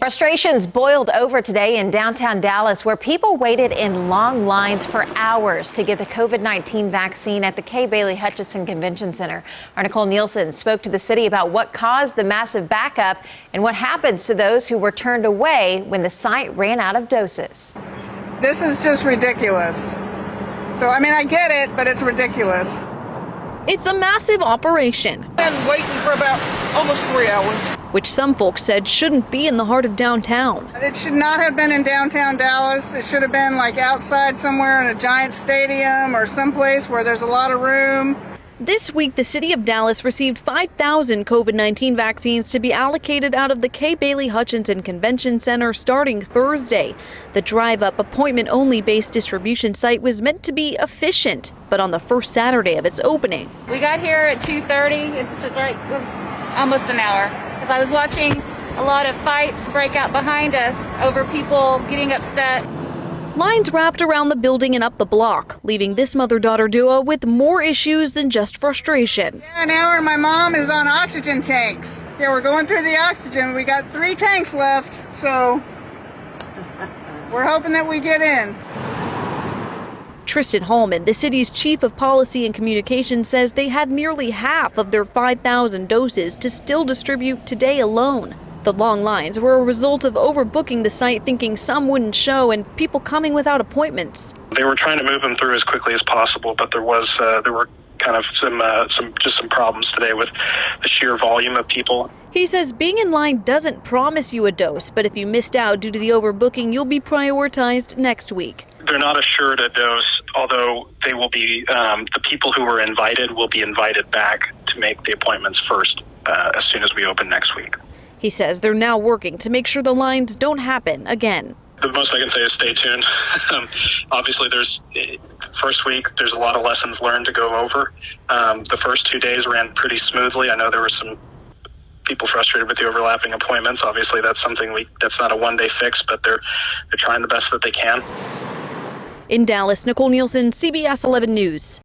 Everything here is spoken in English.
Frustrations boiled over today in downtown Dallas, where people waited in long lines for hours to get the COVID-19 vaccine at the Kay Bailey Hutchinson Convention Center. Our Nicole Nielsen spoke to the city about what caused the massive backup and what happens to those who were turned away when the site ran out of doses. This is just ridiculous. So, I mean, I get it, but it's ridiculous. It's a massive operation. Been waiting for about almost 3 hours. Which some folks said shouldn't be in the heart of downtown. It should not have been in downtown Dallas. It should have been like outside somewhere in a giant stadium or someplace where there's a lot of room. This week, the city of Dallas received 5,000 COVID-19 vaccines to be allocated out of the Kay Bailey Hutchinson Convention Center starting Thursday. The drive-up appointment-only based distribution site was meant to be efficient, but on the first Saturday of its opening. We got here at 2:30. It was almost an hour. Because I was watching a lot of fights break out behind us over people getting upset. Lines wrapped around the building and up the block, leaving this mother-daughter duo with more issues than just frustration. Yeah, an hour, my mom is on oxygen tanks. Yeah, we're going through the oxygen. We got 3 tanks left, so we're hoping that we get in. Tristan Hallman, the city's chief of policy and communications, says they had nearly half of their 5,000 doses to still distribute today alone. The long lines were a result of overbooking the site, thinking some wouldn't show, and people coming without appointments. They were trying to move them through as quickly as possible, but there were kind of some problems today with the sheer volume of people. He says being in line doesn't promise you a dose, but if you missed out due to the overbooking, you'll be prioritized next week. They're not assured a dose, although they will be, the people who were invited will be invited back to make the appointments first as soon as we open next week. He says they're now working to make sure the lines don't happen again. The most I can say is stay tuned. Obviously, first week, there's a lot of lessons learned to go over. The first 2 days ran pretty smoothly. I know there were some people frustrated with the overlapping appointments. Obviously, that's not a one-day fix, but they're trying the best that they can. In Dallas, Nicole Nielsen, CBS 11 News.